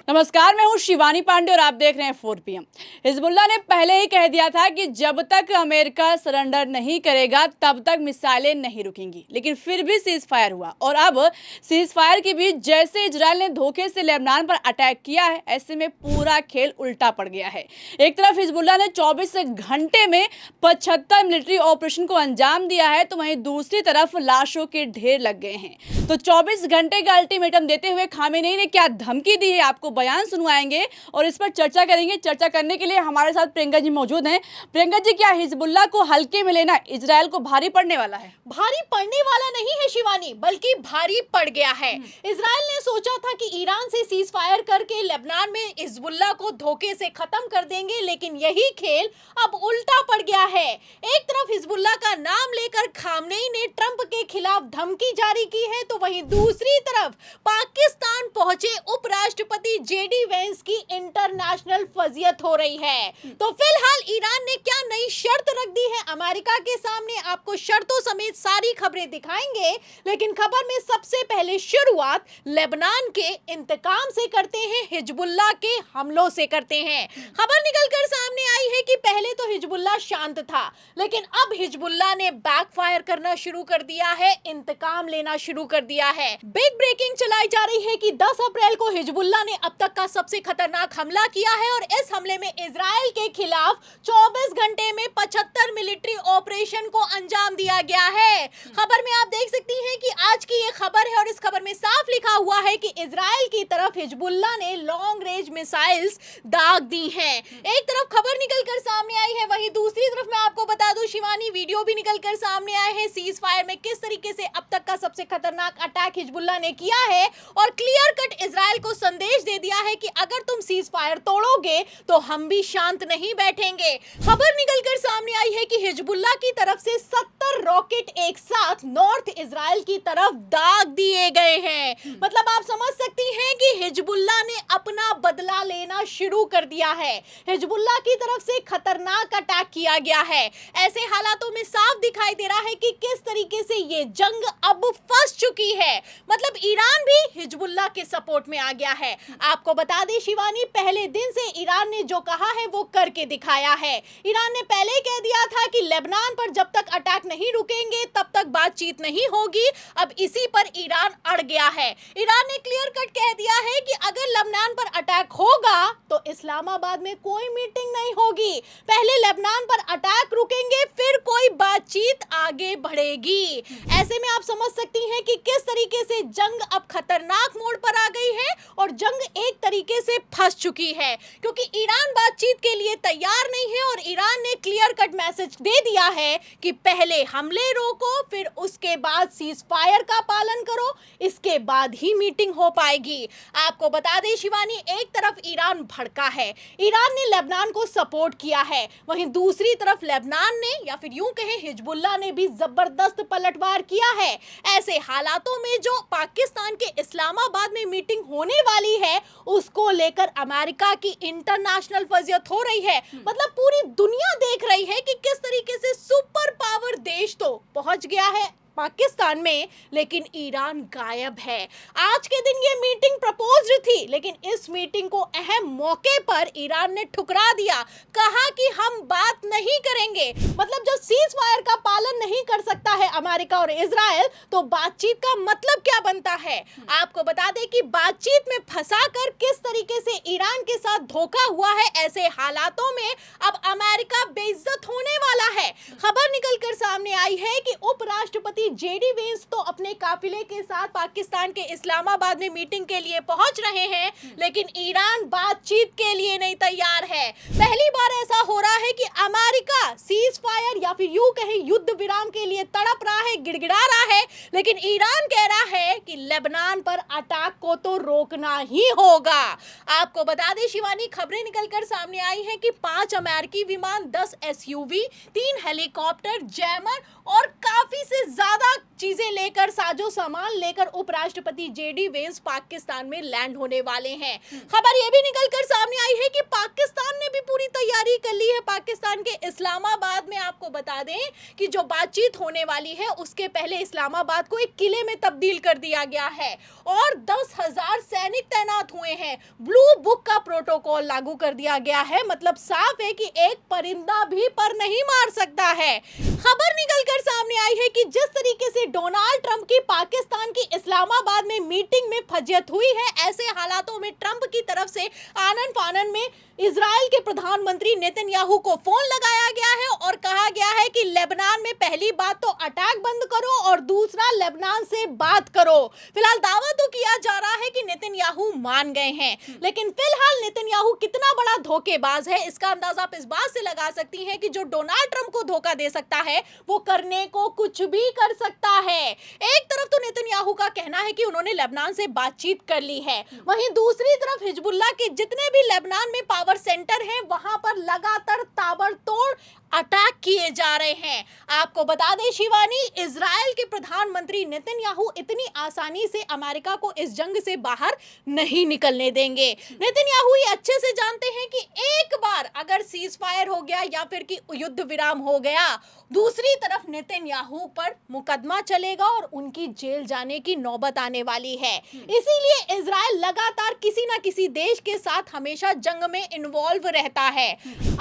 नमस्कार, मैं हूं शिवानी पांडे और आप देख रहे हैं 4 PM। हिजबुल्लाह ने पहले ही कह दिया था कि जब तक अमेरिका सरेंडर नहीं करेगा तब तक मिसाइलें नहीं रुकेंगी, लेकिन फिर भी सीज फायर हुआ। और अब सीज फायर के बीच जैसे इजराइल ने धोखे से लेबनान पर अटैक किया है, ऐसे में पूरा खेल उल्टा पड़ गया है। एक तरफ हिजबुल्लाह ने 24 घंटे में 75 मिलिट्री ऑपरेशन को अंजाम दिया है, तो वहीं दूसरी तरफ लाशों के ढेर लग गए हैं। तो 24 घंटे का अल्टीमेटम देते हुए खामेनेई ने क्या धमकी दी है, आपको बयान सुनवाएंगे और इस पर चर्चा करेंगे। चर्चा करने के लिए हमारे साथ प्रियंका जी मौजूद हैं। प्रियंका जी, क्या हिजबुल्लाह को हल्के में लेना इजराइल को भारी पड़ने वाला है? भारी पड़ने वाला नहीं है शिवानी, बल्कि भारी पड़ गया है। इजराइल ने सोचा था कि ईरान से सीज फायर करके लेबनान में हिजबुल्लाह को धोखे से खत्म कर देंगे, लेकिन यही खेल अब उल्टा पड़ गया है। एक तरफ हिजबुल्लाह का नाम लेकर खामनेई ने ट्रंप के खिलाफ धमकी जारी की है, तो वहीं दूसरी तरफ पाकिस्तान पहुंचे उपराष्ट्रपति जेडी वेंस की इंटरनेशनल फजियत हो रही है। तो फिलहाल ईरान ने क्या नई शर्त रख दी है अमेरिका के सामने, आपको शर्तों समेत सारी खबरें दिखाएंगे। लेकिन खबर में सबसे पहले शुरुआत लेबनान के इंतकाम से करते हैं, हिजबुल्लाह के हमलों से करते हैं। खबर निकलकर सामने आई है कि पहले तो हिजबुल्लाह शांत था, लेकिन अब हिजबुल्लाह ने बैकफायर करना शुरू कर दिया है, इंतकाम लेना शुरू कर दिया है। बिग ब्रेकिंग चलाई जा रही है कि 10 अप्रैल को हिजबुल्लाह ने अब तक का सबसे खतरनाक हमला किया है और इस हमले में इजराइल के खिलाफ 24 घंटे में 75 मिलिट्री ऑपरेशन को अंजाम दिया गया है। खबर में आप देख सकती हैं कि आज की ये खबर है और इस खबर में साफ लिखा हुआ है कि इजराइल की तरफ हिजबुल्लाह ने लॉन्ग रेंज मिसाइल्स दाग दी हैं। एक तरफ खबर निकलकर सामने आई है, वहीं दूसरी तरफ मैं आपको बता दूं शिवानी, वीडियो भी निकलकर सामने आए हैं सीज फायर में किस तरीके से अब तक का सबसे खतरनाक अटैक हिजबुल्लाह ने किया है और क्लियर कट इजराइल को संदेश दे दिया है कि अगर तुम सीज फायर तोड़ोगे तो हम भी शांत नहीं बैठेंगे। खबर निकलकर सामने आई है कि हिजबुल्लाह की तरफ से 70 रॉकेट एक साथ नॉर्थ इजराइल की तरफ दाग दिए गए हैं। मतलब आप समझ सकती हैं कि हिजबुल्लाह ने अपना बदला लेना शुरू कर दिया है। हिजबुल्लाह की तरफ से खतरनाक अटैक किया गया है। ऐसे हालातों में साफ दिखाई दे रहा है कि किस तरीके से ये जंग अब फंस चुकी है। मतलब ईरान भी हिजबुल्लाह के सपोर्ट में आ गया है। आपको बता दें शिवानी, पहले दिन से ईरान ने जो कहा है वो करके दिखाया है। ईरान ने पहले कह दिया था कि लेबनान पर जब तक अटैक नहीं रुकेंगे तब तक बातचीत नहीं होगी। अब इसी पर ईरान अड़ गया है। ईरान ने क्लियर कट कह दिया है कि अगर लेबनान पर अटैक होगा तो इस्लामाबाद में कोई मीटिंग नहीं होगी। पहले लेबनान पर अटैक रुकेंगे, फिर कोई बातचीत आगे बढ़ेगी। ऐसे में आप समझ सकती हैं कि किस तरीके से जंग अब खतरनाक मोड़ पर आ गई है और जंग एक तरीके से फंस चुकी है, क्योंकि ईरान बातचीत के लिए तैयार नहीं है और ईरान ने क्लियर कट मैसेज दे दिया है कि पहले हमले रोको, फिर उसके बाद सीज फायर का पालन करो, इसके बाद ही मीटिंग हो पाएगी। आपको बता दें शिवानी, एक तरफ ईरान भड़का है, ईरान ने लेबनान को सपोर्ट किया है, वहीं दूसरी तरफ लेबनान ने या फिर यूं कहें हिजबुल्लाह ने भी जबरदस्त पलटवार किया है। ऐसे हालातों में जो पाकिस्तान के इस्लामाबाद में मीटिंग होने वाली है उसको लेकर अमेरिका की इंटरनेशनल फजियत हो रही है। मतलब पूरी दुनिया देख रही है कि किस तरीके से सुपर पावर देश तो पहुंच गया है पाकिस्तान में, लेकिन ईरान गायब है। आज के दिन ये मीटिंग प्रपोज्ड थी, लेकिन इस मीटिंग को अहम मौके पर ईरान ने ठुकरा दिया, कहा कि हम बात नहीं करेंगे। मतलब जब सीज फायर का पालन नहीं कर सकता है अमेरिका और इजराइल, तो बातचीत का मतलब क्या बनता है? आपको बता दें कि बातचीत में फंसाकर किस तरीके से ईरान के साथ धोखा हुआ है। ऐसे हालातों में अब अमेरिका बेइज्जत होने वाला है। खबर निकलकर सामने आई है कि उपराष्ट्रपति जेडी वेंस तो अपने काफिले के साथ पाकिस्तान के इस्लामाबाद में मीटिंग के लिए पहुंच रहे हैं, लेकिन ईरान बातचीत के लिए नहीं तैयार है। पहली बार ऐसा हो रहा है कि अमेरिका सीज फायर या फिर यूं कहें युद्ध विराम के लिए तड़प रहा है, गिड़गिड़ा रहा है, लेकिन ईरान कह रहा है कि लेबनान पर अटैक को तो रोकना ही होगा। आपको बता दें शिवानी, खबरें निकलकर सामने आई हैं कि 5 अमेरिकी विमान, 10 SUV, 3 हेलीकॉप्टर, जैमर और काफी से ज्यादा ज्यादा चीजें लेकर, साजो सामान लेकर उपराष्ट्रपति जेडी वेंस पाकिस्तान में लैंड होने वाले हैं। खबर यह भी निकल कर सामने आई है कि पाकिस्तान ने भी पूरी तैयारी कर ली है। पाकिस्तान के इस्लामाबाद में आपको बता दें कि जो बातचीत होने वाली है उसके पहले इस्लामाबाद को एक किले में तब्दील कर दिया गया है और 10,000 सैनिक तैनात हुए हैं। ब्लू बुक का प्रोटोकॉल लागू कर दिया गया है। मतलब साफ है कि एक परिंदा भी पर नहीं मार सकता है। खबर निकलकर सामने आई है कि जिस तरीके से डोनाल्ड ट्रंप की पाकिस्तान की इस्लामाबाद में मीटिंग में फजियत हुई है, ऐसे हालातों में ट्रंप की तरफ से आनन फानन में इजराइल के प्रधानमंत्री नेतन्याहू को फोन लगाया गया है और कहा गया है कि लेबनान में पहली बात तो अटैक बंद करो और दूसरा लेबनान से बात करो। फिलहाल दावा तो किया जा रहा है कि नेतन्याहू मान गए हैं, लेकिन फिलहाल नेतन्याहू कितना बड़ा धोखेबाज है इसका अंदाजा आप इस बात से लगा सकती हैं कि जो डोनाल्ड ट्रंप को धोखा दे सकता है वो करने को कुछ भी कर सकता है। एक तरफ तो नेतन्याहू का कहना है कि उन्होंने लेबनान से बातचीत कर ली है, वहीं दूसरी तरफ हिजबुल्लाह के जितने भी लेबनान में पावर सेंटर हैं वहां पर लगातार ताबड़तोड़ अटैक किए जा रहे हैं। आपको बता दें शिवानी, इजराइल के प्रधानमंत्री नेतन्याहू इतनी आसानी से अमेरिका को इस जंग से बाहर नहीं निकलने देंगे। नेतन्याहू ये अच्छे से जानते हैं कि एक बार अगर सीज फायर हो गया या फिर कि युद्ध विराम हो गया, दूसरी तरफ नेतन्याहू पर मुकदमा चलेगा और उनकी जेल जाने की नौबत आने वाली है। इसीलिए इजराइल लगातार किसी ना किसी देश के साथ हमेशा जंग में इन्वॉल्व रहता है।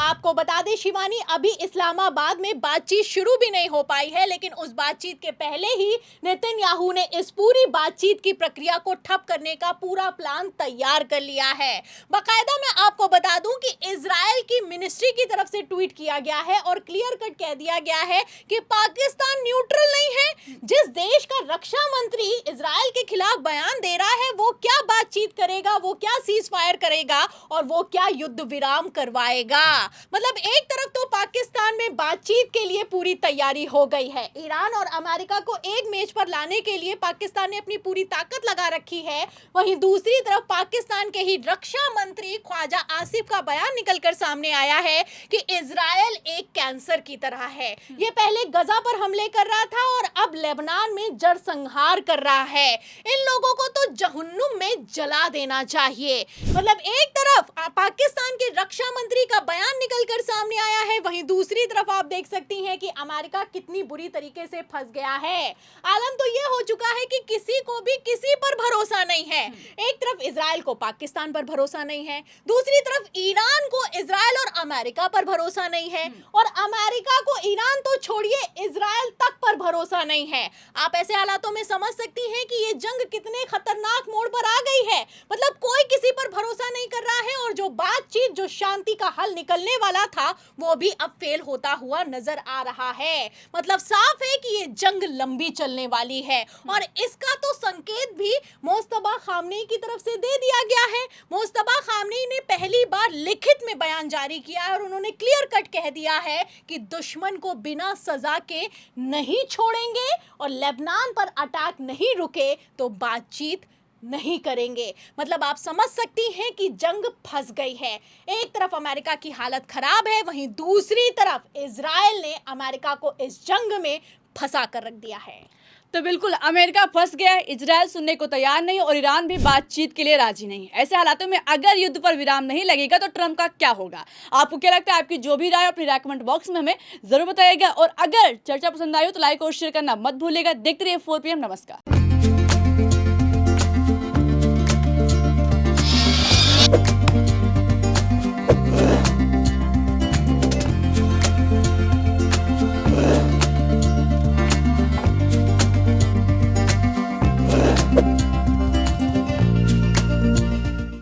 आपको बता दें शिवानी, अभी इस्लामाबाद में बातचीत शुरू भी नहीं हो पाई है, लेकिन उस बातचीत के पहले ही नेतन्याहू ने इस पूरी बातचीत की प्रक्रिया को ठप करने का पूरा प्लान तैयार कर लिया है। बाकायदा मैं आपको बता दूं कि इजराइल की मिनिस्ट्री की तरफ से ट्वीट किया गया है और क्लियर कट कह दिया गया है कि पाकिस्तान न्यूट्रल नहीं है। जिस देश का रक्षा मंत्री इजराइल के खिलाफ बयान दे रहा है वो क्या बातचीत करेगा, वो क्या सीज फायर करेगा और वो क्या युद्ध विराम करवाएगा। मतलब एक तरफ तो पाकिस्तान में बातचीत के लिए पूरी तैयारी हो गई है। ईरान और अमेरिका को एक मेज पर लाने के लिए पाकिस्तान ने अपनी पूरी ताकत लगा रखी है। वहीं दूसरी तरफ पाकिस्तान के ही रक्षा मंत्री ख्वाजा आसिफ का बयान निकलकर सामने आया है कि इजराइल एक कैंसर की तरह है। ये पहले गजा पर हमले कर रहा था और अब लेबनान में जड़ संहार कर रहा है। इन लोगों को तो जहन्नुम में जला देना चाहिए। मतलब एक तरफ पाकिस्तान के रक्षा मंत्री का बयान निकलकर सामने आया है, वहीं दूसरी तरफ आप देख सकती हैं कि अमेरिका कितनी बुरी तरीके से फंस गया है। आलम तो यह हो चुका है कि किसी को भी किसी पर भरोसा नहीं है। एक तरफ इजराइल को पाकिस्तान पर भरोसा नहीं है, दूसरी तरफ ईरान को इजराइल और अमेरिका पर भरोसा नहीं है, और अमेरिका को ईरान तो छोड़िए इजराइल तक पर भरोसा नहीं है। आप ऐसे हालातों में समझ सकती हैं कि ये जंग कितने खतरनाक मोड़ पर आ गई है। मतलब कोई किसी पर भरोसा नहीं कर रहा है और जो बातचीत, जो शांति का हल निकलने वाला था वो भी अब फेल होता हुआ नजर आ रहा है। मतलब साफ है कि ये जंग लंबी चलने वाली है और इसका तो संकेत भी मोस्तफा खामनेई की तरफ से दे दिया गया है। मोस्तफा खामनेई ने पहली बार लिखित में बयान जारी किया है और उन्होंने क्लियर कट कह दिया है कि दुश्मन को बिना सजा के नहीं छोड़ेंगे और लेबनान पर अटैक नहीं रुके तो बातचीत नहीं करेंगे। मतलब आप समझ सकती हैं कि जंग फंस गई है। एक तरफ अमेरिका की हालत खराब है, वहीं दूसरी तरफ इजराइल ने अमेरिका को इस जंग में फंसा कर रख दिया है। तो बिल्कुल अमेरिका फंस गया है, इजराइल सुनने को तैयार नहीं और ईरान भी बातचीत के लिए राजी नहीं। ऐसे हालातों में अगर युद्ध पर विराम नहीं लगेगा तो ट्रंप का क्या होगा? आपको क्या लगता है? आपकी जो भी राय अपनी राय कमेंट बॉक्स में हमें जरूर बताइएगा और अगर चर्चा पसंद आई हो तो लाइक और शेयर करना मत भूलिएगा। देखते रहिए 4 PM। नमस्कार।